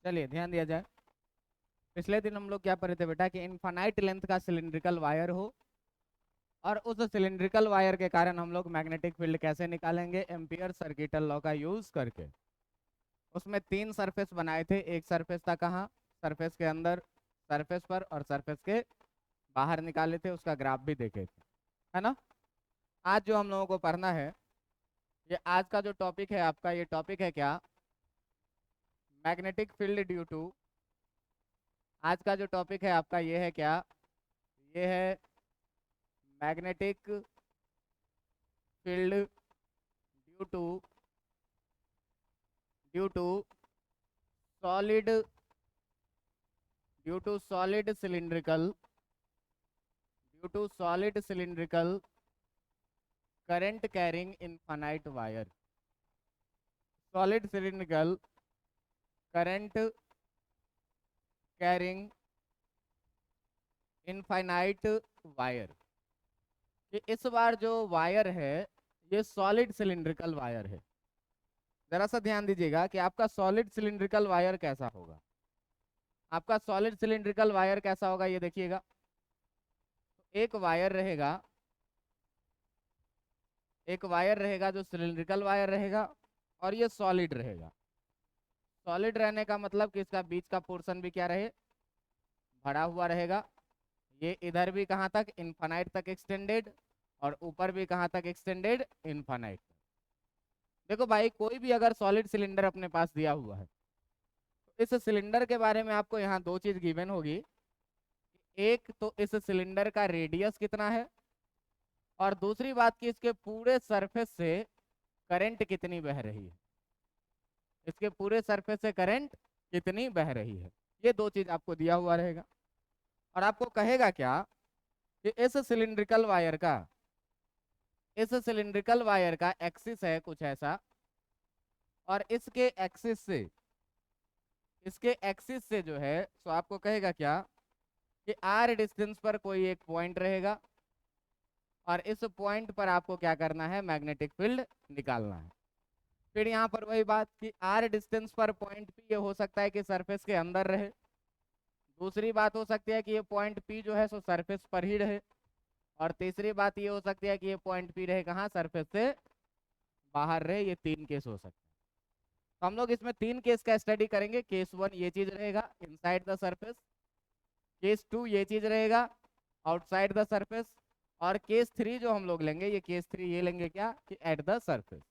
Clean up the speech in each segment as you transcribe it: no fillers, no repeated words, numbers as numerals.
चलिए ध्यान दिया जाए। पिछले दिन हम लोग क्या पढ़े थे बेटा कि इनफाइनाइट लेंथ का सिलिंड्रिकल वायर हो और उस सिलिंड्रिकल वायर के कारण हम लोग मैग्नेटिक फील्ड कैसे निकालेंगे, एम्पियर सर्किटल लॉ का यूज करके। उसमें 3 सरफेस बनाए थे। एक सरफेस था कहाँ, सरफेस के अंदर, सरफेस पर, और सरफेस के बाहर निकाले थे, उसका ग्राफ भी देखे थे, है ना। आज जो हम लोगों को पढ़ना है, ये आज का जो टॉपिक है आपका, ये टॉपिक है क्या, मैग्नेटिक फील्ड ड्यू टू। आज का जो टॉपिक है आपका ये है क्या, ये है magnetic field due to solid cylindrical current carrying infinite wire, solid cylindrical current carrying infinite wire। कि इस बार जो वायर है ये सॉलिड सिलिंड्रिकल वायर है। जरा सा ध्यान दीजिएगा कि आपका सॉलिड सिलिंड्रिकल वायर कैसा होगा। आपका सॉलिड सिलिंड्रिकल वायर कैसा होगा ये देखिएगा। एक वायर रहेगा, एक वायर रहेगा जो सिलिंड्रिकल वायर रहेगा और ये सॉलिड रहेगा। सॉलिड रहने का मतलब कि इसका बीच का पोर्शन भी क्या रहे, भरा हुआ रहेगा। ये इधर भी कहाँ तक, इनफाइनाइट तक एक्सटेंडेड, और ऊपर भी कहाँ तक एक्सटेंडेड, इनफाइनाइट। देखो भाई, कोई भी अगर सॉलिड सिलेंडर अपने पास दिया हुआ है तो इस सिलेंडर के बारे में आपको यहाँ 2 चीज गिवन होगी। एक तो इस सिलेंडर का रेडियस कितना है, और दूसरी बात कि इसके पूरे सरफेस से करंट कितनी बह रही है। इसके पूरे सरफेस से करंट कितनी बह रही है, ये 2 चीज आपको दिया हुआ रहेगा। और आपको कहेगा क्या कि इस सिलिंड्रिकल वायर का एक्सिस है कुछ ऐसा, और इसके एक्सिस से जो है, तो आपको कहेगा क्या कि आर डिस्टेंस पर कोई एक पॉइंट रहेगा, और इस पॉइंट पर आपको क्या करना है, मैग्नेटिक फील्ड निकालना है। फिर यहाँ पर वही बात कि आर डिस्टेंस पर पॉइंट पी, ये हो सकता है कि सरफेस के अंदर रहे। दूसरी बात हो सकती है कि ये पॉइंट पी जो है सो सरफेस पर ही रहे। और तीसरी बात ये हो सकती है कि ये पॉइंट पी रहे कहाँ, सरफेस से बाहर रहे। ये 3 केस हो सकते हैं। तो हम लोग इसमें 3 केस का स्टडी करेंगे। केस 1 ये चीज रहेगा, इनसाइड द सरफेस। केस 2 ये चीज रहेगा, आउटसाइड द सरफेस। और केस 3 जो हम लोग लेंगे, ये केस 3 ये लेंगे क्या कि एट द सरफेस।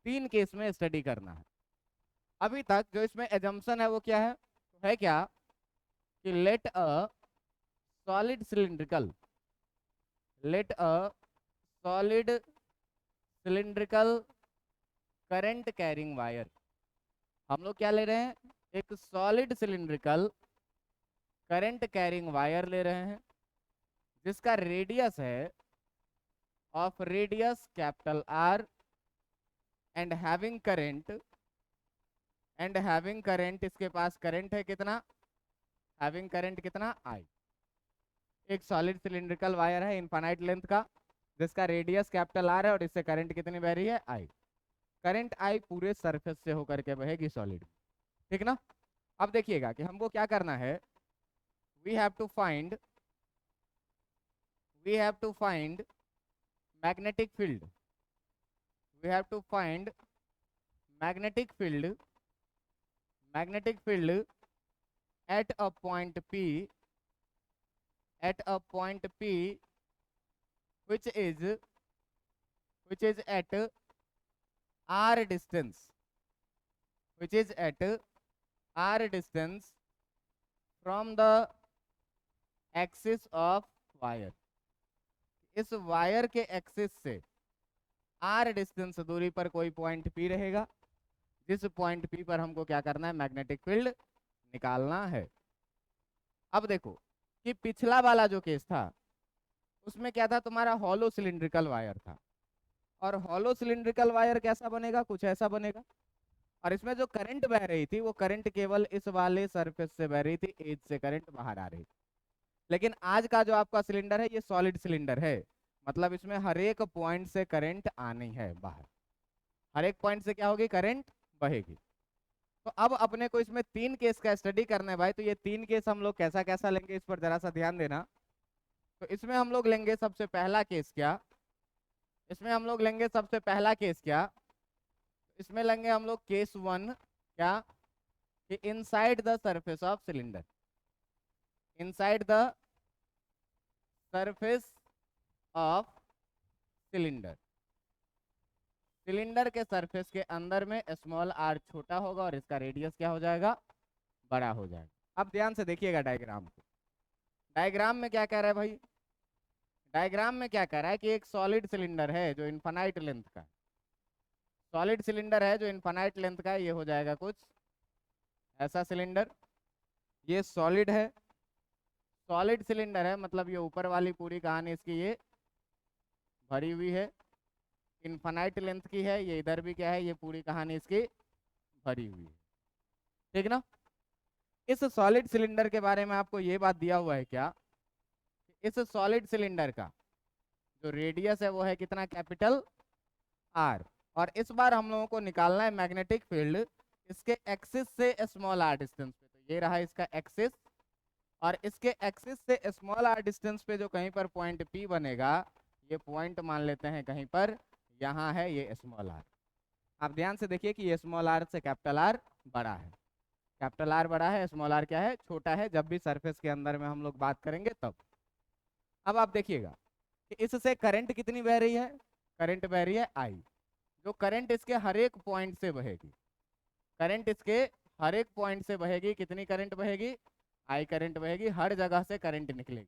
3 केस में स्टडी करना है। अभी तक जो इसमें एजम्पशन है वो क्या है, तो है क्या कि let a solid cylindrical current carrying wire. हम लोग क्या ले रहे हैं, एक solid cylindrical current carrying wire ले रहे हैं, जिसका रेडियस है of radius capital R, and having current इसके पास करंट है कितना, हैविंग करंट कितना, आई। एक सॉलिड सिलिंड्रिकल वायर है इनफाइनाइट लेंथ का, जिसका रेडियस कैपिटल आर है, और इससे करंट कितनी बह रही है, आई। करंट आई पूरे सरफेस से होकर के बहेगी सॉलिड, ठीक ना। अब देखिएगा कि हमको क्या करना है, we have to find magnetic field. We have to find magnetic field at a point P which is at r distance from the axis of wire। इस वायर के एक्सिस से r डिस्टेंस दूरी पर कोई पॉइंट P रहेगा, जिस point P पर हमको क्या करना है, मैग्नेटिक फील्ड निकालना है। अब देखो कि पिछला वाला जो केस था उसमें क्या था, तुम्हारा हॉलो सिलिंड्रिकल वायर था। और हॉलो सिलिंड्रिकल वायर कैसा बनेगा, कुछ ऐसा बनेगा। और इसमें जो करंट बह रही थी वो करंट केवल इस वाले सरफेस से बह रही थी, एज से करंट बाहर आ रही थी। लेकिन आज का जो आपका सिलेंडर है ये सॉलिड सिलेंडर है, मतलब इसमें हर एक पॉइंट से करंट आनी है बाहर, हर एक पॉइंट से क्या होगी, करंट बहेगी। तो अब अपने को इसमें 3 केस का स्टडी करना है भाई, तो ये 3 केस हम लोग कैसा कैसा लेंगे इस पर जरा सा ध्यान देना। तो इसमें हम लोग लेंगे सबसे पहला केस क्या, इसमें हम लोग लेंगे सबसे पहला केस क्या, इसमें लेंगे हम लोग केस 1 क्या, कि inside the surface of cylinder, inside the surface of cylinder, cylinder के सरफेस के अंदर में स्मॉल आर छोटा होगा और इसका रेडियस क्या हो जाएगा, बड़ा हो जाएगा। अब ध्यान से देखिएगा डायग्राम को, डायग्राम में क्या कह रहा है भाई, डायग्राम में क्या कह रहा है कि एक सॉलिड सिलेंडर है जो इनफाइनाइट लेंथ का है, सॉलिड सिलेंडर है जो इनफाइनाइट लेंथ का है, ये हो जाएगा कुछ ऐसा सिलेंडर, ये सॉलिड है, सॉलिड सिलेंडर है मतलब ये ऊपर वाली पूरी कहानी इसकी ये भरी हुई है, इनफाइनाइट लेंथ की है, ये इधर भी क्या है, ये पूरी कहानी इसकी भरी हुई है, ठीक ना। इस सॉलिड सिलेंडर के बारे में आपको ये बात दिया हुआ है क्या, इस सॉलिड सिलेंडर का जो रेडियस है वो है कितना, कैपिटल आर, और इस बार हम लोगों को निकालना है मैग्नेटिक फील्ड इसके एक्सिस से स्मॉल आर डिस्टेंस पे, तो ये रहा इसका एक्सिस, और इसके एक्सिस से स्मॉल आर डिस्टेंस पे जो कहीं पर पॉइंट पी बनेगा, ये पॉइंट मान लेते हैं कहीं पर यहाँ है ये स्मॉल आर। आप ध्यान से देखिए कि ये स्मॉल आर से कैपिटल आर बड़ा है, कैपिटल आर बड़ा है, स्मॉल आर क्या है, छोटा है, जब भी सरफेस के अंदर में हम लोग बात करेंगे तब। अब आप देखिएगा कि इससे करंट कितनी बह रही है, करंट बह रही है आई, जो करंट इसके हर एक पॉइंट से बहेगी, करंट इसके हर एक पॉइंट से बहेगी, कितनी करंट बहेगी, आई करंट बहेगी, हर जगह से करंट निकलेगी,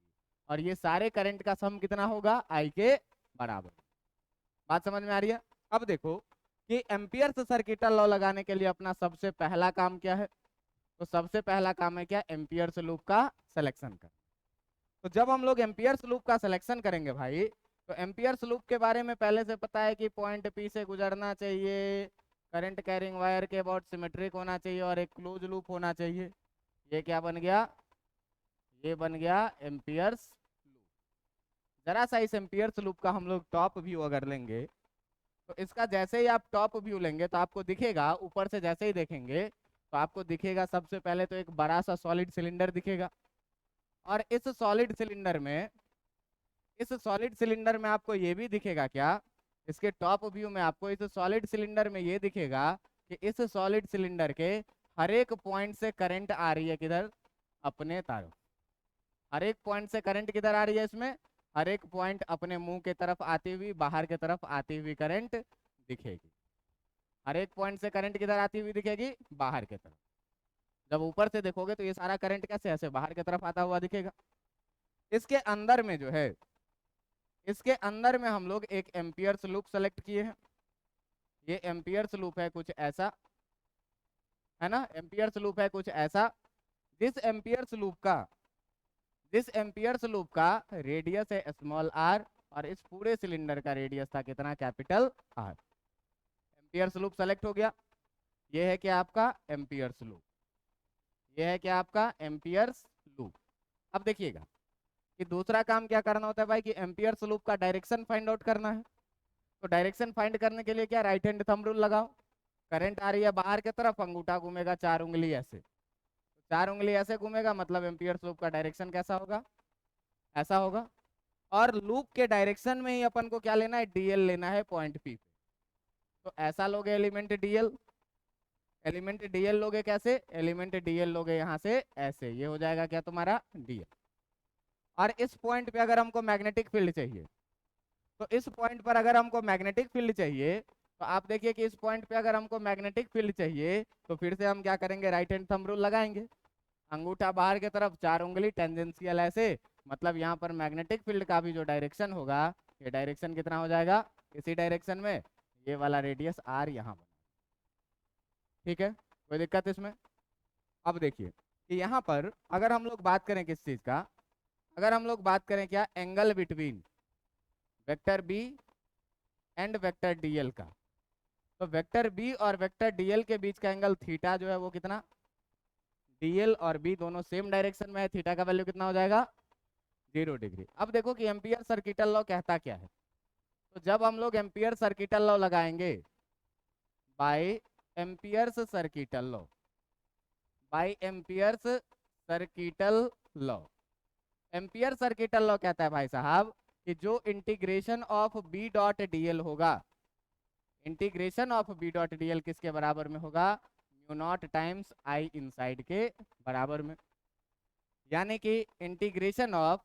और ये सारे करंट का सम कितना होगा, आई के बराबर। बात समझ में आ रही है। अब देखो कि एम्पियर्स सर्किटल लॉ लगाने के लिए अपना सबसे पहला काम क्या है, तो सबसे पहला काम है क्या, एम्पियर्स लूप का सिलेक्शन कर। तो जब हम लोग एम्पियर्स लूप का सिलेक्शन करेंगे भाई, तो एम्पियर्स लूप के बारे में पहले से पता है कि पॉइंट पी से गुजरना चाहिए, करंट कैरिंग वायर के अबाउट सिमेट्रिक होना चाहिए और एक क्लोज लूप होना चाहिए, ये क्या बन गया, ये बन गया एम्पियर्स लूप। जरा सा इस एम्पियर्स लूप का हम लोग टॉप व्यू अगर लेंगे, तो इसका जैसे ही आप टॉप व्यू लेंगे तो आपको दिखेगा, ऊपर से जैसे ही देखेंगे तो आपको दिखेगा सबसे पहले तो एक बड़ा सा सॉलिड सिलेंडर दिखेगा, और इस सॉलिड सिलेंडर में, इस सॉलिड सिलेंडर में आपको ये भी दिखेगा क्या, इसके टॉप व्यू में आपको इस सॉलिड सिलेंडर में ये दिखेगा कि इस सॉलिड सिलेंडर के हर एक पॉइंट से करंट आ रही है किधर, अपने तारों, हर एक पॉइंट से करंट किधर आ रही है, इसमें हर एक पॉइंट अपने मुंह के तरफ आती हुई, बाहर के तरफ आती हुई करंट दिखेगी, हर एक पॉइंट से करंट किधर आती हुई दिखेगी, बाहर के तरफ। जब ऊपर से देखोगे तो ये सारा करंट कैसे ऐसे बाहर की तरफ आता हुआ दिखेगा। इसके अंदर में जो है, इसके अंदर में हम लोग एक एम्पियर्स लूप सेलेक्ट किए हैं, ये एम्पियर्स लूप है कुछ ऐसा, है ना, एम्पियर्स लूप है कुछ ऐसा, जिस एम्पियर्स लूप का, जिस एम्पियर्स लूप का रेडियस है स्मॉल आर, और इस पूरे सिलेंडर का रेडियस था कितना, capital R. Amperes loop select हो गया, ये है क्या आपका एम्पियर्स लूप, ये है क्या आपका एम्पियर्स लूप। अब देखिएगा कि दूसरा काम क्या करना होता है भाई, कि एम्पियर्स लूप का डायरेक्शन फाइंड आउट करना है। तो डायरेक्शन फाइंड करने के लिए क्या, राइट हैंड थंब रूल लगाओ, करंट आ रही है बाहर की तरफ, अंगूठा घूमेगा 4 उंगली ऐसे, 4 उंगली ऐसे घूमेगा, मतलब एम्पियर्स लूप का डायरेक्शन कैसा होगा, ऐसा होगा। और लूप के डायरेक्शन में ही अपन को क्या लेना है, डीएल लेना है पॉइंट पी पे। तो ऐसा लोगे एलिमेंट डीएल, एलिमेंट डीएल लोगे कैसे, एलिमेंट डीएल लोगे यहाँ से ऐसे, ये हो जाएगा क्या तुम्हारा डीएल। और इस पॉइंट पे अगर हमको मैग्नेटिक फील्ड चाहिए, तो इस पॉइंट पर अगर हमको मैग्नेटिक फील्ड चाहिए, तो आप देखिए कि इस पॉइंट पे अगर हमको मैग्नेटिक फील्ड चाहिए, तो फिर से हम क्या करेंगे, राइट हैंड थंब रूल लगाएंगे, अंगूठा बाहर की तरफ, 4 उंगली टेंजेंशियल ऐसे, मतलब यहाँ पर मैग्नेटिक फील्ड का भी जो डायरेक्शन होगा, ये डायरेक्शन कितना हो जाएगा, इसी डायरेक्शन में ये वाला रेडियस आर यहाँ पर, ठीक है, कोई दिक्कत इसमें। अब देखिए कि यहाँ पर अगर हम लोग बात करें किस चीज का, अगर हम लोग बात करें क्या, angle between vector B and vector DL का, तो वेक्टर बी और वेक्टर डीएल के बीच का एंगल थीटा जो है वो कितना, डीएल और बी दोनों सेम डायरेक्शन में है, थीटा का वैल्यू कितना हो जाएगा, 0 डिग्री। अब देखो कि एम्पियर सर्किटल लॉ कहता क्या है, तो जब हम लोग एम्पियर सर्किटल लॉ लगाएंगे, by Ampere's circuital law, by Ampere's circuital law. Ampere circuital law कहता है भाई साहब कि जो integration of B dot DL होगा, integration of B dot DL किसके बराबर में होगा? Mu naught times I inside के बराबर में। यानी कि integration of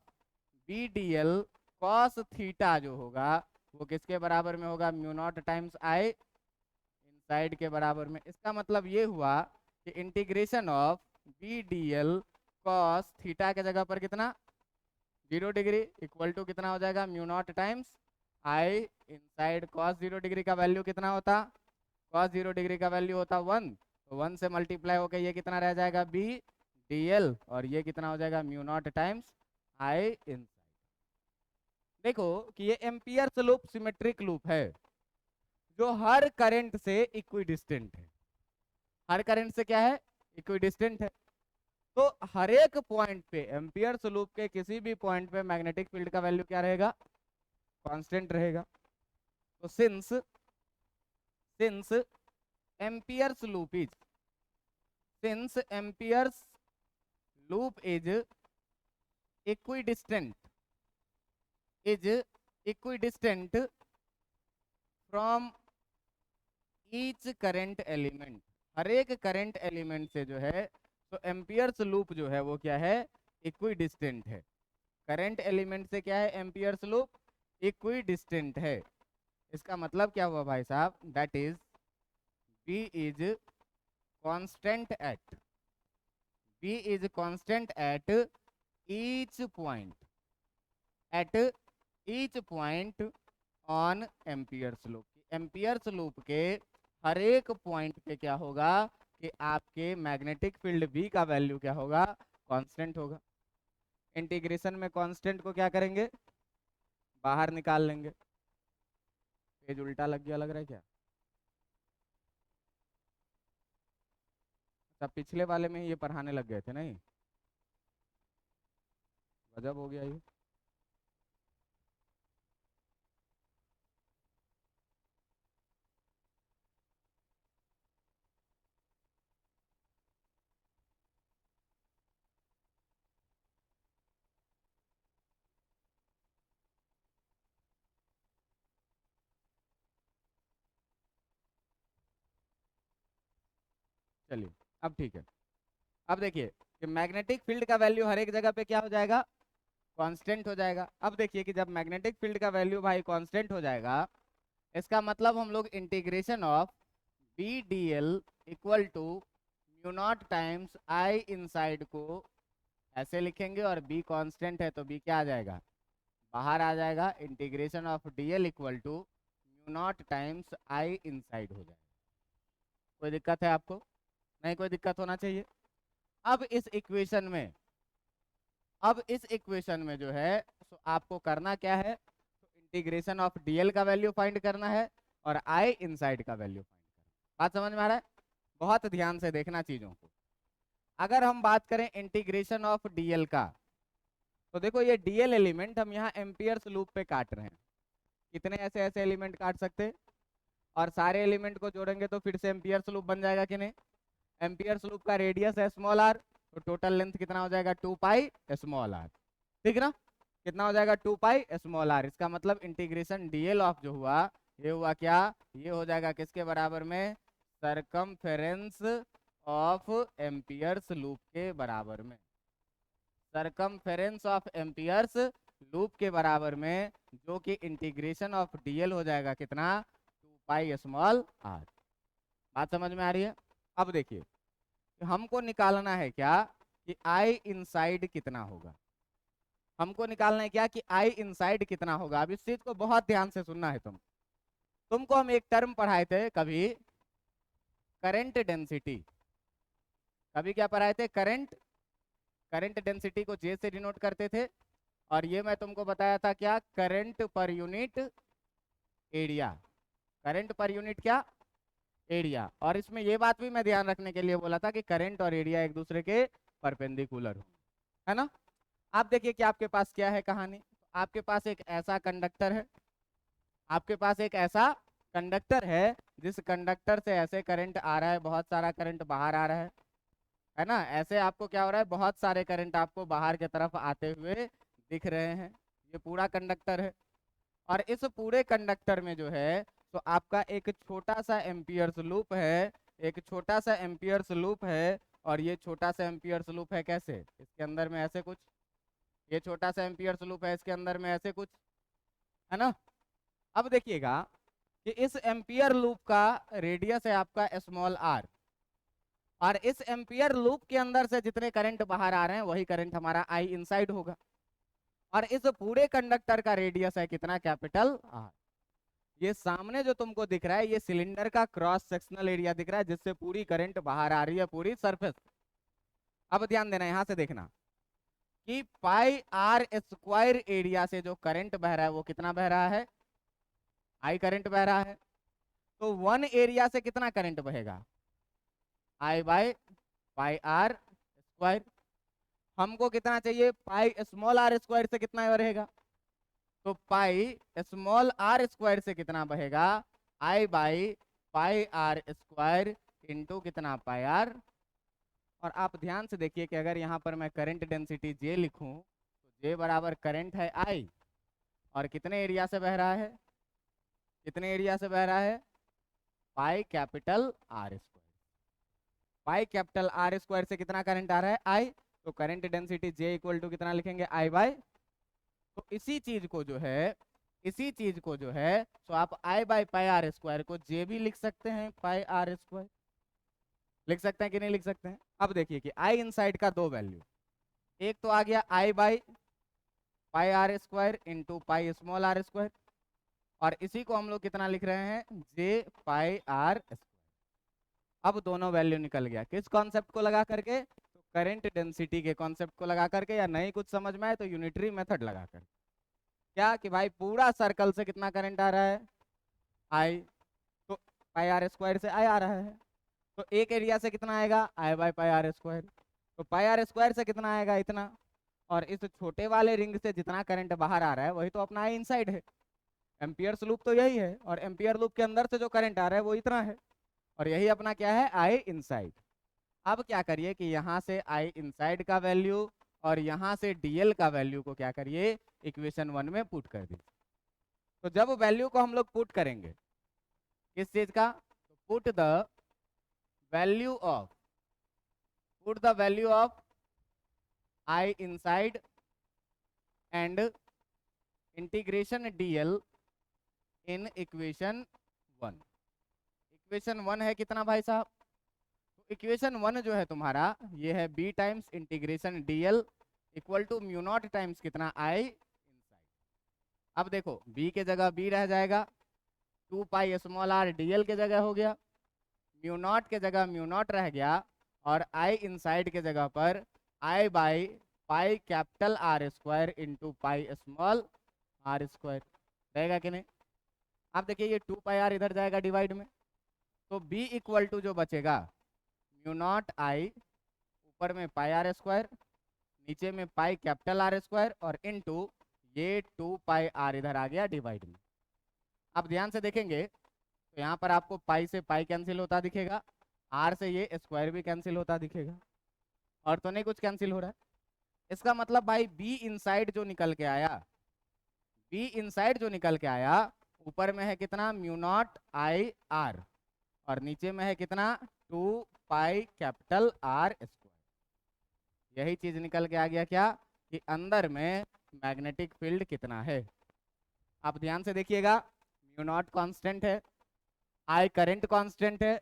B D L cos theta जो होगा वो किसके बराबर में होगा? Mu naught times I inside के बराबर में। इसका मतलब ये हुआ कि integration of B D L cos theta के जगह पर कितना? 0 डिग्री इक्वल टू कितना हो जाएगा? Mu naught times I inside. Cos 0 degree का वैल्यू कितना होता? कॉस 0 डिग्री का वैल्यू होता 1, तो 1 से मल्टीप्लाई होकर ये कितना रह जाएगा? बी डी एल, और ये कितना हो जाएगा? Mu naught times I inside. देखो कि ये एम्पियर्स लूप सिमेट्रिक लूप है जो हर करंट से इक्विडिस्टेंट है। हर करंट से क्या है? इक्विडिस्टेंट है। तो हर एक पॉइंट पे एम्पियर्स लूप के किसी भी पॉइंट पे मैग्नेटिक फील्ड का वैल्यू क्या रहेगा? कांस्टेंट रहेगा। तो since Ampere's loop is since Ampere's loop is equidistant from each current element. हर एक करंट एलिमेंट से जो है तो एम्पियर्स लूप जो है वो क्या है? इक्विडिस्टेंट है। करंट एलिमेंट से क्या है? एम्पियर्स लूप इक्विडिस्टेंट है। इसका मतलब क्या हुआ भाई साहब? That is B is constant at each point on Ampere's loop. Ampere's loop के हर एक पॉइंट पे क्या होगा कि आपके मैग्नेटिक फील्ड बी का वैल्यू क्या होगा? कांस्टेंट होगा। इंटीग्रेशन में कांस्टेंट को क्या करेंगे? बाहर निकाल लेंगे। पेज उल्टा लग गया, लग रहा है क्या? सब पिछले वाले में ही ये पढ़ाने लग गए थे नहीं? गजब हो गया ये। चलिए अब ठीक है। अब देखिए कि मैग्नेटिक फील्ड का वैल्यू हर एक जगह पे क्या हो जाएगा? कांस्टेंट हो जाएगा। अब देखिए कि जब मैग्नेटिक फील्ड का वैल्यू भाई कांस्टेंट हो जाएगा, इसका मतलब हम लोग integration of B D L equal to mu naught times I inside को ऐसे लिखेंगे, और बी कांस्टेंट है तो बी क्या आ जाएगा? बाहर आ जाएगा। Integration of D L equal to mu naught times I inside हो जाएगा। कोई दिक्कत है आपको? नहीं, कोई दिक्कत होना चाहिए। अब इस इक्वेशन में जो है तो आपको करना क्या है? तो इंटीग्रेशन ऑफ डीएल का वैल्यू फाइंड करना है और आई इनसाइड का वैल्यू फाइंड करना है। बात समझ में आ रहा है? बहुत ध्यान से देखना चीजों को। अगर हम बात करें इंटीग्रेशन ऑफ डीएल का, तो देखो ये डीएल एलिमेंट हम यहाँ एम्पियर्स लूप पे काट रहे हैं। कितने ऐसे ऐसे एलिमेंट काट सकते हैं? और सारे एलिमेंट को जोड़ेंगे तो फिर से एम्पियर्स लूप बन जाएगा कि नहीं? एम्पियर्स लूप का रेडियस है स्मॉल आर, तो टोटल लेंथ कितना हो जाएगा? 2 पाई स्मॉल आर। ठीक ना? कितना हो जाएगा? 2 पाई स्मॉल आर। इसका मतलब इंटीग्रेशन डीएल ऑफ जो हुआ, ये हुआ क्या? ये हो जाएगा किसके बराबर में? सरकमफेरेंस ऑफ एम्पियर्स लूप के बराबर में। सरकमफेरेंस ऑफ एम्पियर्स लूप के बराबर में, जो कि इंटीग्रेशन ऑफ डीएल हो जाएगा कितना? 2 पाई स्मॉल आर। बात समझ में आ रही है? अब देखिए हमको निकालना है क्या कि आई इनसाइड कितना होगा। हमको निकालना है क्या कि आई इनसाइड कितना होगा। अब इस चीज को बहुत ध्यान से सुनना है। तुमको हम एक टर्म पढ़ाए थे कभी, करंट डेंसिटी। कभी क्या पढ़ाए थे? करंट डेंसिटी को जे से डिनोट करते थे, और ये मैं तुमको बताया था क्या? Current per unit area. Current per unit क्या? एरिया। और इसमें ये बात भी मैं ध्यान रखने के लिए बोला था कि करंट और एरिया एक दूसरे के परपेंडिकुलर हो, है ना? आप देखिए कि आपके पास क्या है कहानी। आपके पास एक ऐसा कंडक्टर है, जिस कंडक्टर से ऐसे करंट आ रहा है, बहुत सारा करंट बाहर आ रहा है। है ना। ऐसे आपको क्या हो रहा है, बहुत सारे करंट आपको बाहर की तरफ आते हुए दिख रहे हैं। ये पूरा कंडक्टर है और इस पूरे कंडक्टर में जो है तो आपका एक छोटा सा एम्पियर्स लूप है, एक छोटा सा एम्पियर्स लूप है। और ये छोटा सा एम्पियर्स लूप है कैसे, इसके अंदर में ऐसे कुछ, ये छोटा सा एम्पियर्स लूप है, इसके अंदर में ऐसे कुछ, है ना। अब देखिएगा कि इस एम्पियर लूप का रेडियस है आपका स्मॉल आर, और इस एम्पियर लूप के अंदर से जितने करंट बाहर आ रहे हैं वही करंट हमारा आई इनसाइड होगा। और इस पूरे कंडक्टर का रेडियस है कितना, कैपिटल आर। ये सामने जो तुमको दिख रहा है ये सिलेंडर का क्रॉस सेक्शनल एरिया दिख रहा है जिससे पूरी करंट बाहर आ रही है पूरी सरफेस। अब ध्यान देना, यहां से देखना कि पाई आर स्क्वायर एरिया से जो करंट बह रहा है वो कितना बह रहा है, आई करंट बह रहा है। तो वन एरिया से कितना करंट बहेगा, आई बाय पाई आर स्क्वायर। हमको कितना चाहिए, पाई स्मॉल आर स्क्वायर से कितना रहेगा, तो पाई स्मॉल आर स्क्वायर से कितना बहेगा, I by pi R square into कितना, पाई आर। और आप ध्यान से देखिए कि अगर यहाँ पर मैं करंट डेंसिटी जे लिखूं तो जे बराबर करंट है आई, और कितने एरिया से बह रहा है, कितने एरिया से बह रहा है, pi capital R square. Pi capital R square से कितना करंट आ रहा है, आई। तो current density J equal to कितना लिखेंगे, आई बाय। तो इसी चीज को जो है, इसी चीज को जो है तो आप आई बाय पाई आर स्क्वायर को जे भी लिख सकते हैं, पाई आर स्क्वायर लिख सकते हैं कि नहीं लिख सकते हैं। अब देखिए कि आई इनसाइड का दो वैल्यू, एक तो आ गया I by pi R square into pi small R square, और इसी को हम लोग कितना लिख रहे हैं, जे पाई आर स्क्वायर। अब दोनों वैल्यू निकल गया, किस कॉन्सेप्ट को लगा करके, तो करंट डेंसिटी के कॉन्सेप्ट को लगा करके, या नहीं कुछ समझ में आए तो यूनिटरी मेथड लगा कर। क्या कि भाई पूरा सर्कल से कितना करंट आ रहा है, आई, तो पाई आर स्क्वायर से आई आ रहा है। तो एक एरिया से कितना आएगा, आई बाय पाई आर स्क्वायर। तो पाई आर स्क्वायर से कितना आएगा, इतना। और इस छोटे वाले रिंग से जितना करंट बाहर आ रहा है वही तो अपना आई इनसाइड है। एम्पियर्स लूप तो यही है, और एम्पियर लूप के अंदर से जो करंट आ रहा है वो इतना है, और यही अपना क्या है, आई इनसाइड। अब क्या करिए कि यहाँ से आई इनसाइड का वैल्यू और यहाँ से डीएल का वैल्यू को क्या करिए, इक्वेशन 1 में पुट कर दीजिए। तो जब वैल्यू को हम लोग पुट करेंगे किस चीज का, तो put the value of, put the value of I inside and integration DL in equation 1। Equation 1 है कितना भाई साहब, तो इक्वेशन 1 जो है तुम्हारा ये है B times integration DL equal to mu naught times कितना, आई इनसाइड। अब देखो बी के जगह बी रह जाएगा, 2 पाई स्मॉल आर डीएल के जगह हो गया, म्यू नॉट के जगह म्यू नॉट रह गया, और आई इनसाइड के जगह पर I by pi capital R square into pi small R square रहेगा कि नहीं। अब देखिए ये 2 पाई आर इधर जाएगा डिवाइड में, तो b इक्वल टू जो बचेगा म्यू नॉट आई, ऊपर में पाई आर स्क्वायर, नीचे में पाई कैपिटल आर स्क्वायर, और इनटू ये 2 पाई आर इधर आ गया डिवाइड में। अब ध्यान से देखेंगे तो यहाँ पर आपको पाई से पाई कैंसिल होता दिखेगा, आर से ये स्क्वायर भी कैंसिल होता दिखेगा, और तो नहीं कुछ कैंसिल हो रहा है। इसका मतलब भाई बी इनसाइड जो निकल के आया, बी इनसाइड जो निकल के आया ऊपर में है कितना, म्यू नॉट आई आर, और नीचे में है कितना, 2 पाई कैपिटल आर स्क्वायर। यही चीज निकल के आ गया क्या, कि अंदर में मैग्नेटिक फील्ड कितना है। आप ध्यान से देखिएगा, म्यू नॉट कांस्टेंट है, आई करंट कांस्टेंट है,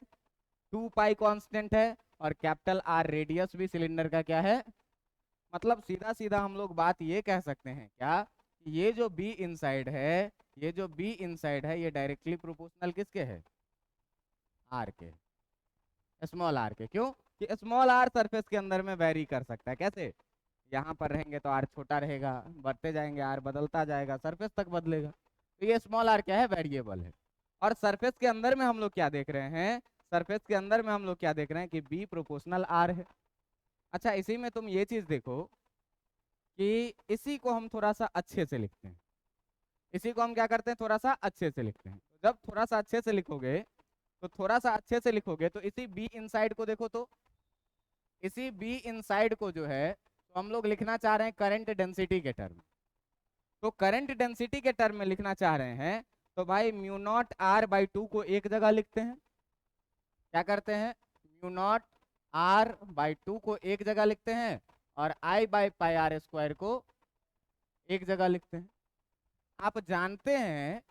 2 पाई कांस्टेंट है, और कैपिटल आर रेडियस भी सिलेंडर का क्या है। मतलब सीधा सीधा हम लोग बात ये कह सकते हैं क्या, ये जो बी इनसाइड है, ये जो बी इनसाइड है ये डायरेक्टली प्रोपोर्शनल किसके है, आर के, स्मॉल आर के। क्यों कि स्मॉल आर सरफेस के अंदर में वेरी कर सकता है, कैसे, यहाँ पर रहेंगे तो आर छोटा रहेगा, बढ़ते जाएंगे आर बदलता जाएगा, सरफेस तक बदलेगा। तो ये स्मॉल आर क्या है, वेरिएबल है। और सरफेस के अंदर में हम लोग क्या देख रहे हैं, सरफेस के अंदर में हम लोग क्या देख रहे हैं कि बी प्रोपोर्शनल आर है। अच्छा इसी में तुम ये चीज देखो कि इसी को हम थोड़ा सा अच्छे से लिखते हैं, इसी को हम क्या करते हैं, थोड़ा सा अच्छे से लिखते हैं। तो जब थोड़ा सा अच्छे से लिखोगे, तो थोड़ा सा अच्छे से लिखोगे तो इसी बी इनसाइड को देखो, तो इसी बी इनसाइड को जो है तो हम लोग लिखना चाह रहे हैं करंट डेंसिटी के टर्म। तो करंट डेंसिटी के टर्म में लिखना चाह रहे हैं तो भाई म्यू नॉट आर बाई 2 को एक जगह लिखते हैं। क्या करते हैं, म्यू नॉट आर बाई 2 को एक जगह लिखते हैं और आई बाई पाई आर स्क्वायर को एक जगह लिखते हैं। आप जानते हैं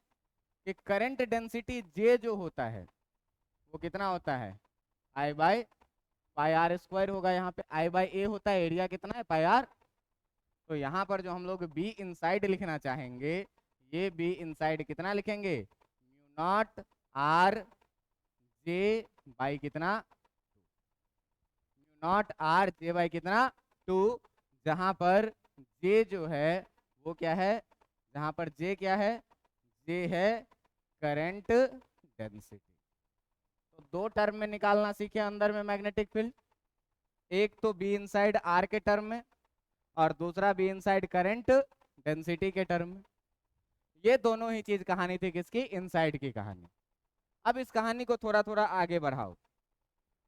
कि करंट डेंसिटी जे जो होता है वो कितना होता है, आई बाई पाई आर स्क्वायर होगा। यहाँ पे आई बाई ए होता है, एरिया कितना है पाई आर। तो यहाँ पर जो हम लोग बी इनसाइड लिखना चाहेंगे, ये बी इनसाइड कितना लिखेंगे, mu naught R J by कितना, mu naught R J by कितना 2, जहाँ पर जे जो है वो क्या है, जहाँ पर जे क्या है, जे है करंट डेंसिटी। तो दो टर्म में निकालना सीखे अंदर में मैग्नेटिक फील्ड, एक तो बी इनसाइड आर के टर्म में और दूसरा बी इनसाइड करंट डेंसिटी के टर्म में। ये दोनों ही चीज कहानी थी किसकी, इनसाइड की कहानी। अब इस कहानी को थोड़ा थोड़ा आगे बढ़ाओ।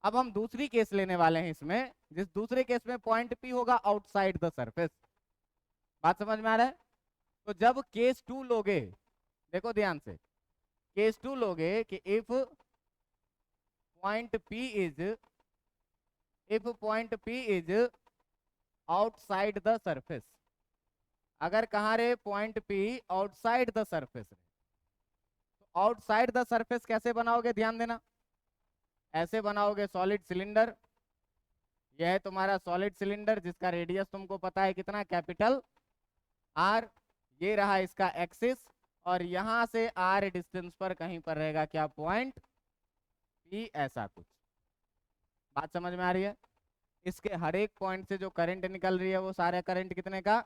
अब हम दूसरी केस लेने वाले हैं इसमें, जिस दूसरे केस में पॉइंट पी होगा आउटसाइड द सरफेस। बात समझ में आ रहा है। तो जब केस 2 लोगे, देखो ध्यान से, केस 2 लोगे कि if point P is outside the surface, अगर कहाँ रे point P outside the surface, तो आउटसाइड द सरफेस कैसे बनाओगे, ध्यान देना, ऐसे बनाओगे सॉलिड सिलेंडर। यह है तुम्हारा सॉलिड सिलेंडर जिसका रेडियस तुमको पता है कितना, कैपिटल आर। ये रहा इसका एक्सिस और यहां से आर डिस्टेंस पर कहीं पर रहेगा क्या, पॉइंट पी, ऐसा कुछ। बात समझ में आ रही है। इसके हर एक पॉइंट से जो करंट निकल रही है वो सारा करंट कितने का,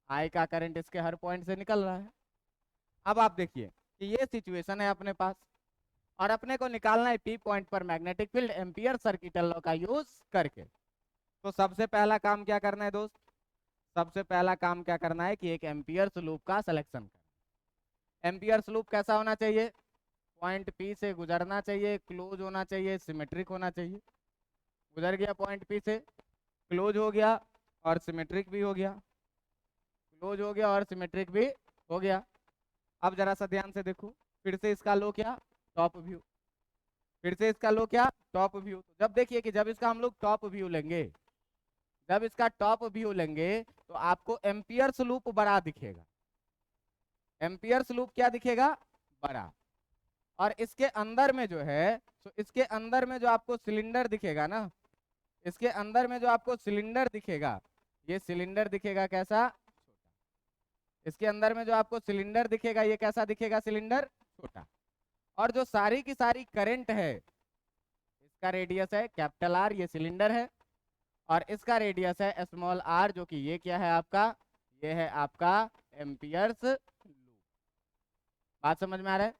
आई का करंट इसके हर पॉइंट से निकल रहा है। अब आप देखिए कि ये सिचुएशन है अपने पास और अपने को निकालना है पी पॉइंट पर magnetic field ampere circuital law का यूज करके। तो सबसे पहला काम क्या करना है दोस्त, सबसे पहला काम क्या करना है कि एक एम्पियर्स लूप का सिलेक्शन करना। एम्पियर्स लूप कैसा होना चाहिए, पॉइंट पी से गुजरना चाहिए, क्लोज होना चाहिए, सिमेट्रिक होना चाहिए। गुजर गया पॉइंट पी से, क्लोज हो गया और सिमेट्रिक भी हो गया, क्लोज हो गया और सिमेट्रिक भी हो गया। अब जरा सा ध्यान से देखो, फिर से इसका लो क्या, टॉप व्यू, फिर से इसका लो क्या, टॉप व्यू। तो जब देखिए कि जब इसका हम लोग टॉप व्यू लेंगे, जब इसका टॉप व्यू लेंगे तो आपको एम्पियर्स लूप बड़ा दिखेगा। एम्पियर्स लूप क्या दिखेगा, बड़ा। और इसके अंदर में जो है, तो इसके अंदर में जो आपको सिलेंडर दिखेगा ना, इसके अंदर में जो आपको सिलेंडर दिखेगा, ये सिलेंडर दिखेगा कैसा, छोटा। इसके अंदर में जो आपको सिलेंडर दिखेगा ये कैसा दिखेगा, सिलेंडर छोटा। और जो सारी की सारी करंट है, इसका रेडियस है कैपिटल आर, ये सिलेंडर है, और इसका रेडियस है स्मॉल आर, जो कि ये क्या है आपका, ये है आपका एम्पियर्स लूप। बात समझ में आ रहा है।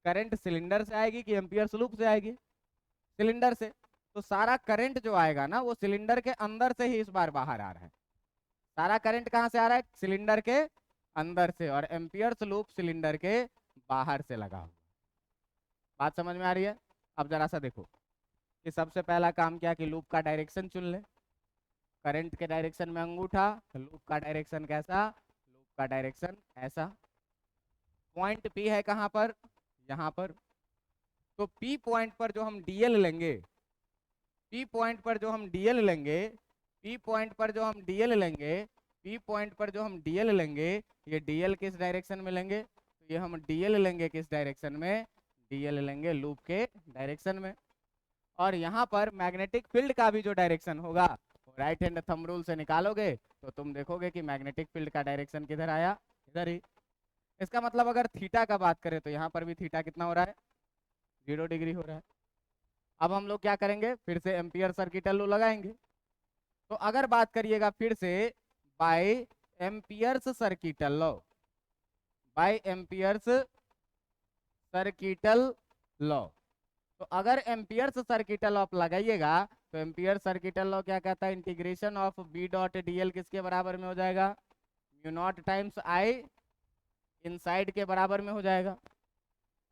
करंट सिलेंडर से आएगी कि एम्पियर्स लूप से आएगी, सिलेंडर से। तो सारा करंट जो आएगा ना वो सिलेंडर के अंदर से ही इस बार बाहर आ रहा है। सारा करंट कहाँ से आ रहा है, सिलेंडर के अंदर से, और एम्पियर्स लूप सिलेंडर के बाहर से लगा हुआ। बात समझ में आ रही है। अब जरा सा देखो कि सबसे पहला काम क्या कि लूप का डायरेक्शन चुन ले। करंट के डायरेक्शन में अंगूठा, लूप का डायरेक्शन कैसा, लूप का डायरेक्शन ऐसा। पॉइंट पी है कहाँ पर, यहाँ पर। तो पी पॉइंट पर जो हम डीएल लेंगे, पी पॉइंट पर जो हम डीएल लेंगे, पी पॉइंट पर जो हम डीएल लेंगे, पी पॉइंट पर जो हम डीएल लेंगे, ये डीएल किस डायरेक्शन में लेंगे, तो ये हम डीएल लेंगे किस डायरेक्शन में, डीएल लेंगे लूप के डायरेक्शन में। और यहाँ पर मैग्नेटिक फील्ड का भी जो डायरेक्शन होगा राइट हैंड थंब रूल से निकालोगे तो तुम देखोगे कि मैग्नेटिक फील्ड का डायरेक्शन किधर आया, इधर ही। इसका मतलब अगर थीटा का बात करें तो यहाँ पर भी थीटा कितना हो रहा है, 0 डिग्री हो रहा है। अब हम लोग क्या करेंगे, फिर से एम्पियर सर्किटल लॉ लगाएंगे। तो अगर बात करिएगा फिर से by Ampere's circuital law, by Ampere's circuital law, तो अगर एम्पियर्स सर्किटल लॉ लगाइएगा तो एम्पियर सर्किटल लॉ क्या कहता है, integration of B dot DL किसके बराबर में हो जाएगा, mu naught times I inside के बराबर में हो जाएगा।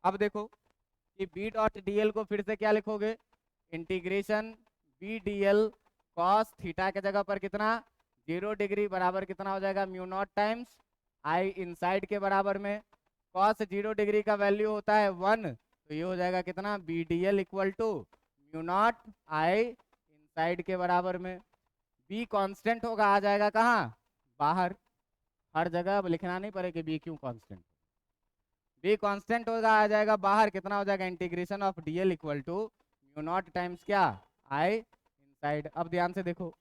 अब देखो कि बी डॉट डीएल को फिर से क्या लिखोगे, integration B DL cos theta के जगह पर कितना 0 डिग्री बराबर कितना हो जाएगा mu naught times I inside के बराबर में। कॉस 0 डिग्री का वैल्यू होता है 1, तो ये हो जाएगा कितना B D L equal to mu naught I inside के बराबर में। बी कांस्टेंट होगा, आ जाएगा कहाँ बाहर, हर जगह अब लिखना नहीं पड़े कि बी क्यों कांस्टेंट। बी कांस्टेंट होगा, आ जाएगा बाहर, कितना हो जाएगा integration of D L equal to mu naught times क्या आई इनसाइड। अब ध्यान से देखो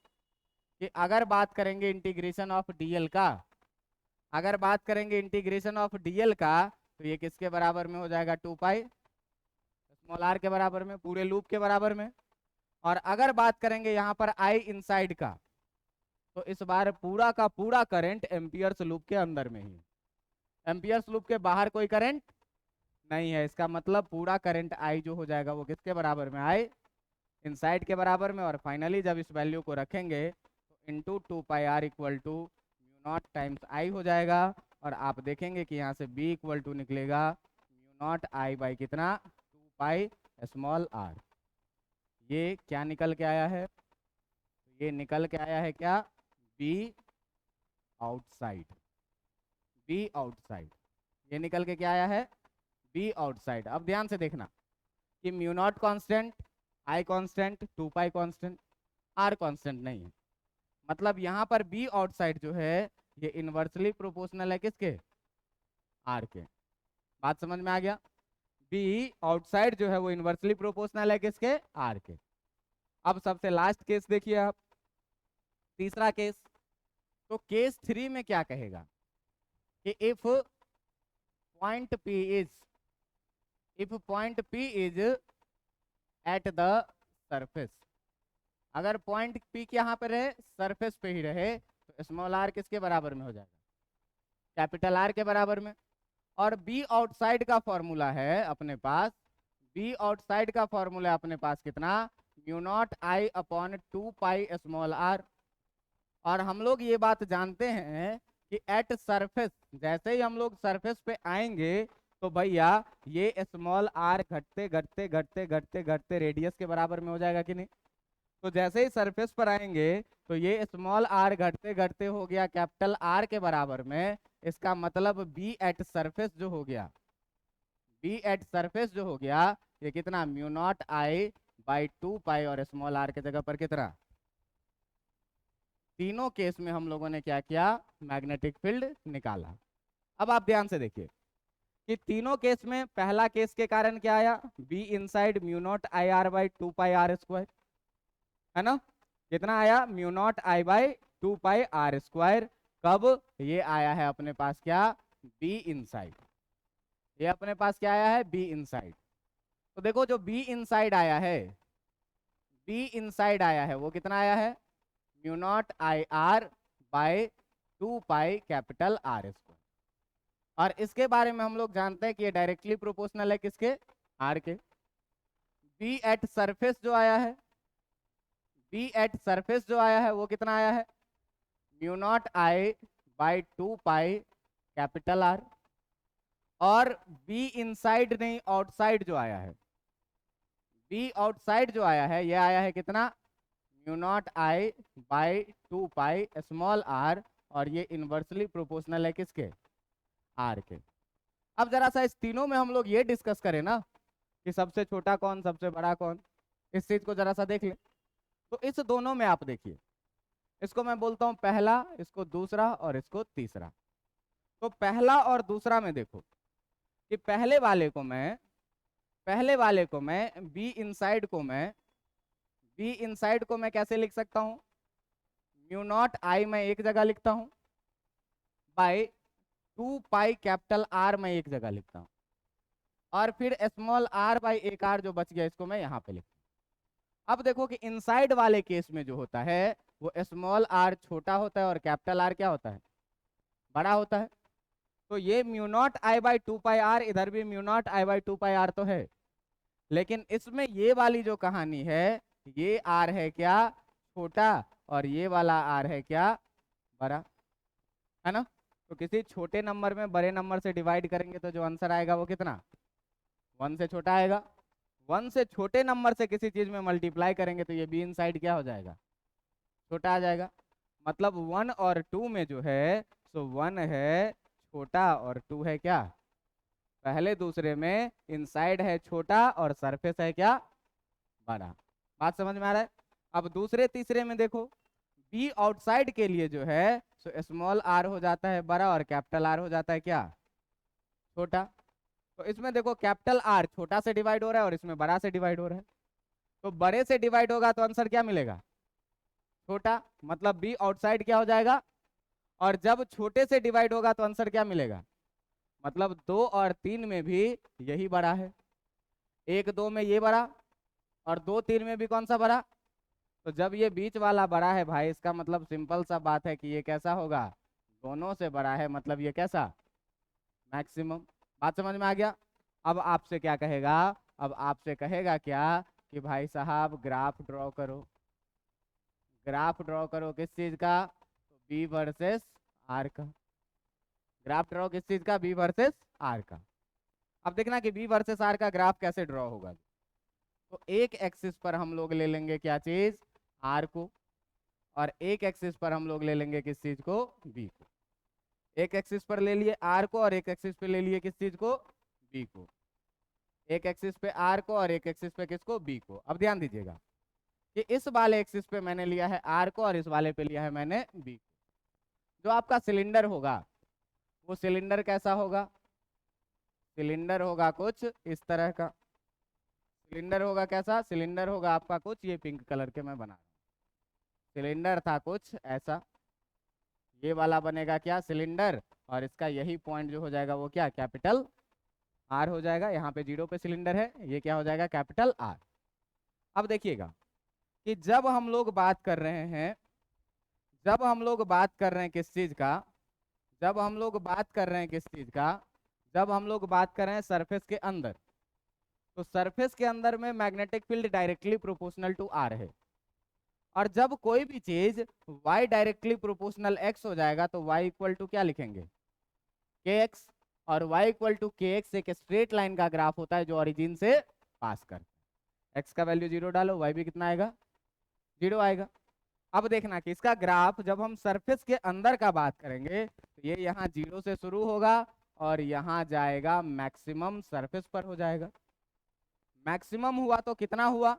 कि अगर बात करेंगे इंटीग्रेशन ऑफ डीएल का, अगर बात करेंगे इंटीग्रेशन ऑफ डीएल का, तो ये किसके बराबर में हो जाएगा 2 पाई स्मॉल आर के बराबर में, पूरे लूप के बराबर में। और अगर बात करेंगे यहाँ पर आई इनसाइड का, तो इस बार पूरा का पूरा करंट एम्पियर्स लूप के अंदर में ही, एम्पियर्स लूप के बाहर कोई करंट नहीं है। इसका मतलब पूरा करंट आई जो हो जाएगा वो किसके बराबर में आई इनसाइड के बराबर में। और फाइनली जब इस वैल्यू को रखेंगे तो into 2 pi R equal to mu naught times I हो जाएगा। और आप देखेंगे कि यहाँ से b इक्वल टू निकलेगा म्यू नॉट आई बाई कितना 2 पाई स्मॉल आर। ये क्या निकल के आया है, ये निकल के आया है क्या b आउटसाइड, b आउटसाइड, ये निकल के क्या आया है b आउटसाइड। अब ध्यान से देखना कि mu naught constant, I constant, 2 pi constant, R constant नहीं है। मतलब यहाँ पर बी आउटसाइड जो है ये इनवर्सली प्रोपोर्शनल है किसके आर के। बात समझ में आ गया, बी आउटसाइड जो है वो इनवर्सली प्रोपोर्शनल है किसके आर के। अब सबसे लास्ट केस देखिए आप, तीसरा केस। तो केस 3 में क्या कहेगा कि if point P is at the surface, अगर पॉइंट पी यहाँ पे रहे सरफेस पे ही रहे, तो स्मॉल आर किसके बराबर में हो जाएगा कैपिटल आर के बराबर में। और बी आउटसाइड का फॉर्मूला है अपने पास, बी आउटसाइड का फॉर्मूला अपने पास कितना mu naught I upon 2 pi small R. और हम लोग ये बात जानते हैं कि एट सरफेस, जैसे ही हम लोग सरफेस पे आएंगे तो भैया ये स्मॉल आर घटते घटते घटते घटते घटते रेडियस के बराबर में हो जाएगा कि नहीं। तो जैसे ही सरफेस पर आएंगे तो ये स्मॉल आर घटते घटते हो गया कैपिटल आर के बराबर में। इसका मतलब बी एट सरफेस जो हो गया, बी एट सरफेस जो हो गया ये कितना म्यू नॉट आई बाई 2 पाई और स्मॉल आर के जगह पर कितना। तीनों केस में हम लोगों ने क्या किया मैग्नेटिक फील्ड निकाला। अब आप ध्यान से देखिए कि तीनों केस में पहला केस के कारण क्या आया B inside mu naught I R by 2 pi R square, है ना। कितना आया mu naught I by 2 pi R square. कब ये आया है अपने पास क्या बी इनसाइड, ये अपने पास क्या आया है बी इनसाइड। तो देखो जो बी इनसाइड आया है, बी इनसाइड आया है वो कितना आया है mu naught I R by 2 pi capital R square. और इसके बारे में हम लोग जानते हैं कि ये डायरेक्टली प्रोपोर्शनल है किसके आर के। बी एट सरफेस जो आया है, बी एट सरफेस जो आया है वो कितना आया है mu naught I by 2 pi capital are. और बी इनसाइड नहीं आउटसाइड जो आया है, बी आउटसाइड जो आया है ये आया है कितना mu naught I by 2 pi small R. और ये इनवर्सली प्रोपोर्शनल है किसके आर के। अब जरा सा इस तीनों में हम लोग ये डिस्कस करें ना कि सबसे छोटा कौन सबसे बड़ा कौन, इस चीज को जरा सा देख ले। तो इस दोनों में आप देखिए, इसको मैं बोलता हूं पहला, इसको दूसरा और इसको तीसरा। तो पहला और दूसरा में देखो कि पहले वाले को मैं बी इनसाइड को मैं कैसे लिख सकता हूं म्यू नॉट आई मैं एक जगह लिखता हूं बाई 2 पाई कैपिटल आर मैं एक जगह लिखता हूं, और फिर स्मॉल आर बाई एक आर जो बच गया इसको मैं यहाँ पे लिखता हूं। अब देखो कि इनसाइड वाले केस में जो होता है वो स्मॉल आर छोटा होता है और कैपिटल आर क्या होता है बड़ा होता है। तो ये mu naught I by 2 pi R, इधर भी mu naught I by 2 pi R तो है, लेकिन इसमें ये वाली जो कहानी है ये आर है क्या छोटा और ये वाला आर है क्या बड़ा, है ना। तो किसी छोटे नंबर में बड़े नंबर से डिवाइड करेंगे तो जो आंसर आएगा वो कितना 1 से छोटा आएगा। 1 से छोटे नंबर से किसी चीज में मल्टीप्लाई करेंगे तो ये बी इनसाइड क्या हो जाएगा छोटा आ जाएगा। मतलब 1 और 2 में जो है सो 1 है छोटा और 2 है क्या, पहले दूसरे में इनसाइड है छोटा और सरफेस है क्या, बड़ा। बात समझ में आ रहा है। अब दूसरे तीसरे में देखो, बी आउटसाइड के लिए जो है सो स्मॉल आर हो जाता है बड़ा और कैपिटल आर हो जाता है क्या, छोटा। तो इसमें देखो कैपिटल आर छोटा से डिवाइड हो रहा है और इसमें बड़ा से डिवाइड हो रहा है, तो बड़े से डिवाइड होगा तो आंसर क्या मिलेगा, छोटा। मतलब बी आउटसाइड क्या हो जाएगा, और जब छोटे से डिवाइड होगा तो आंसर क्या मिलेगा, मतलब 2 और 3 में भी यही बड़ा है, 1 2 में ये बड़ा और 2 3 में भी कौन सा बड़ा। तो जब ये बीच वाला बड़ा है भाई, इसका मतलब सिंपल सा बात है कि ये कैसा होगा, दोनों से बड़ा है, मतलब ये कैसा, मैक्सिमम। बात समझ में आ गया। अब आपसे क्या कहेगा, अब आपसे कहेगा क्या कि भाई साहब ग्राफ ड्रॉ करो। ग्राफ ड्रॉ करो किस चीज का, तो बी वर्सेस आर का। ग्राफ ड्रॉ किस चीज का, बी वर्सेस आर का। अब देखना कि बी वर्सेस आर का ग्राफ कैसे ड्रॉ होगा। तो एक एक्सिस पर हम लोग ले लेंगे क्या चीज, आर को, और एक एक्सिस पर हम लोग ले लेंगे किस चीज को, बी को। एक एक्सिस पर ले लिए आर को और एक एक्सिस पे ले लिए किस चीज को, बी को। एक एक्सिस पे आर को और एक एक्सिस पे किसको, बी को। अब ध्यान दीजिएगा कि इस वाले एक्सिस पे मैंने लिया है आर को और इस वाले पे लिया है मैंने बी को। जो आपका सिलेंडर होगा वो सिलेंडर कैसा होगा, सिलेंडर होगा कुछ इस तरह का। सिलेंडर होगा कैसा, सिलेंडर होगा आपका कुछ ये पिंक कलर के मैं बना रहा हूं। सिलेंडर था कुछ ऐसा, ये वाला बनेगा क्या, सिलेंडर, और इसका यही पॉइंट जो हो जाएगा वो क्या, कैपिटल आर हो जाएगा। यहाँ पे 0 पे सिलेंडर है, ये क्या हो जाएगा, कैपिटल आर। अब देखिएगा कि जब हम लोग बात कर रहे हैं, जब हम लोग बात कर रहे हैं किस चीज का, जब हम लोग बात कर रहे हैं किस चीज का, जब हम लोग बात कर रहे हैं सरफेस के अंदर, तो सरफेस के अंदर में magnetic field directly proportional to R है। और जब कोई भी चीज y डायरेक्टली प्रोपोर्शनल x हो जाएगा तो y इक्वल टू क्या लिखेंगे, kx। और y इक्वल टू kx एक स्ट्रेट लाइन का ग्राफ होता है जो ओरिजिन से पास करता है। x का वैल्यू 0 डालो, y भी कितना आएगा, 0 आएगा। अब देखना कि इसका ग्राफ जब हम सरफेस के अंदर का बात करेंगे तो ये यहाँ 0 से शुरू होगा और यहाँ जाएगा मैक्सिमम सरफेस पर हो जाएगा। मैक्सिमम हुआ तो कितना हुआ,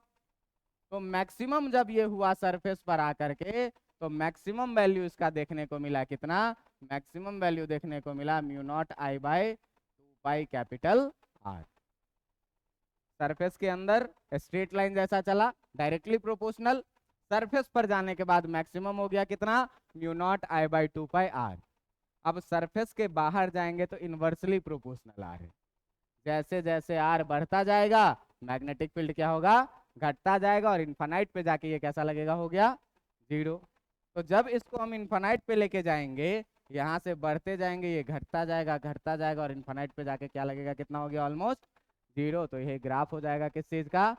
तो मैक्सिमम जब ये हुआ सरफेस पर आकर के तो मैक्सिमम वैल्यू इसका देखने को मिला कितना, मैक्सिमम वैल्यू देखने को मिला μ0I/2 कैपिटल आर। सरफेस के अंदर स्ट्रेट लाइन जैसा चला डायरेक्टली प्रोपोर्शनल, सरफेस पर जाने के बाद मैक्सिमम हो गया कितना, μ0I/2 अब सरफेस के बाहर जाएंगे तो इनवर्सली प्रोपोर्शनल आर है। जैसे जैसे आर बढ़ता जाएगा मैग्नेटिक फील्ड क्या होगा, घटता जाएगा, और इन्फानाइट पे जाके ये कैसा लगेगा, हो गया 0। तो जब इसको हम इन्फानाइट पे लेके जाएंगे, यहाँ से बढ़ते जाएंगे, ये घटता जाएगा घटता जाएगा, और इन्फानाइट पे जाके क्या लगेगा, कितना हो गया, ऑलमोस्ट 0। तो ये ग्राफ हो जाएगा किस चीज का,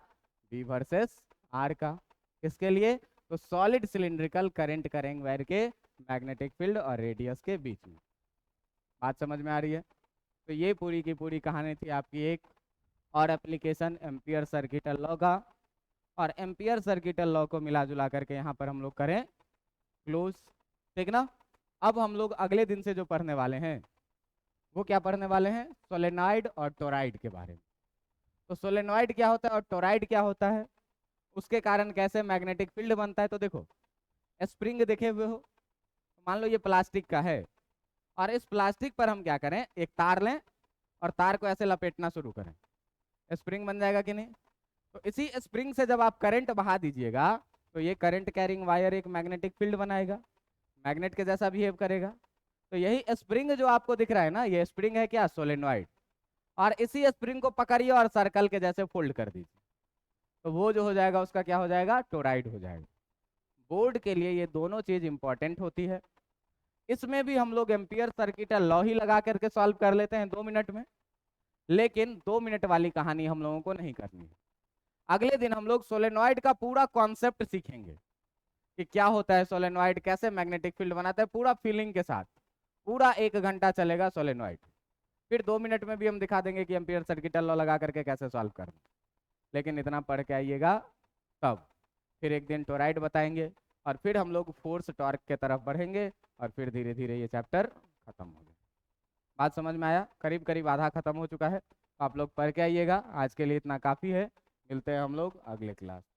बी वर्सेस आर का। किसके लिए, तो सॉलिड सिलिंड्रिकल करंट करेंगे वायर के मैग्नेटिक फील्ड और रेडियस के बीच में। बात समझ में आ रही है। तो ये पूरी की पूरी कहानी थी आपकी एक और एप्लीकेशन एम्पियर सर्किटल लॉ का, और एम्पियर सर्किटल लॉ को मिला जुला करके यहाँ पर हम लोग करें क्लोज, ठीक ना। अब हम लोग अगले दिन से जो पढ़ने वाले हैं वो क्या पढ़ने वाले हैं, सोलेनॉइड और टोराइड के बारे में। तो सोलेनॉइड क्या होता है और टोराइड क्या होता है, उसके कारण कैसे मैग्नेटिक फील्ड बनता है। तो देखो स्प्रिंग देखे हुए हो, मान लो ये प्लास्टिक का है, और इस प्लास्टिक पर हम क्या करें, एक तार लें और तार को ऐसे लपेटना शुरू करें, स्प्रिंग बन जाएगा कि नहीं। तो इसी स्प्रिंग से जब आप करंट बहा दीजिएगा तो ये करंट कैरिंग वायर एक मैग्नेटिक फील्ड बनाएगा, मैग्नेट के जैसा बिहेव करेगा। तो यही स्प्रिंग जो आपको दिख रहा है ना, ये स्प्रिंग है क्या, सोलेनॉइड। और इसी स्प्रिंग को पकड़िए और सर्कल के जैसे फोल्ड कर दीजिए, तो वो जो हो जाएगा उसका क्या हो जाएगा, टोराइड हो जाएगा। बोर्ड के लिए ये दोनों चीज इंपॉर्टेंट होती है। इसमें भी हम लोग एम्पियर सर्किटल लॉ ही लगा करके सॉल्व कर लेते हैं 2 मिनट में, लेकिन 2 मिनट वाली कहानी हम लोगों को नहीं करनी है। अगले दिन हम लोग सोलेनॉइड का पूरा कॉन्सेप्ट सीखेंगे कि क्या होता है सोलेनॉइड, कैसे मैग्नेटिक फील्ड बनाता है, पूरा फीलिंग के साथ। पूरा 1 घंटा चलेगा सोलेनॉइड। फिर 2 मिनट में भी हम दिखा देंगे कि एम्पियर सर्किटल लॉ लगा करके कैसे सॉल्व करना। लेकिन इतना पढ़ के आइएगा तब। फिर एक दिन टोराइड बताएंगे, और फिर हम लोग फोर्स टॉर्क के तरफ बढ़ेंगे और फिर धीरे धीरे ये चैप्टर खत्म हो गया। बात समझ में आया? करीब करीब आधा खत्म हो चुका है। आप लोग पढ़ के आइएगा। आज के लिए इतना काफ़ी है। मिलते हैं हम लोग अगले क्लास।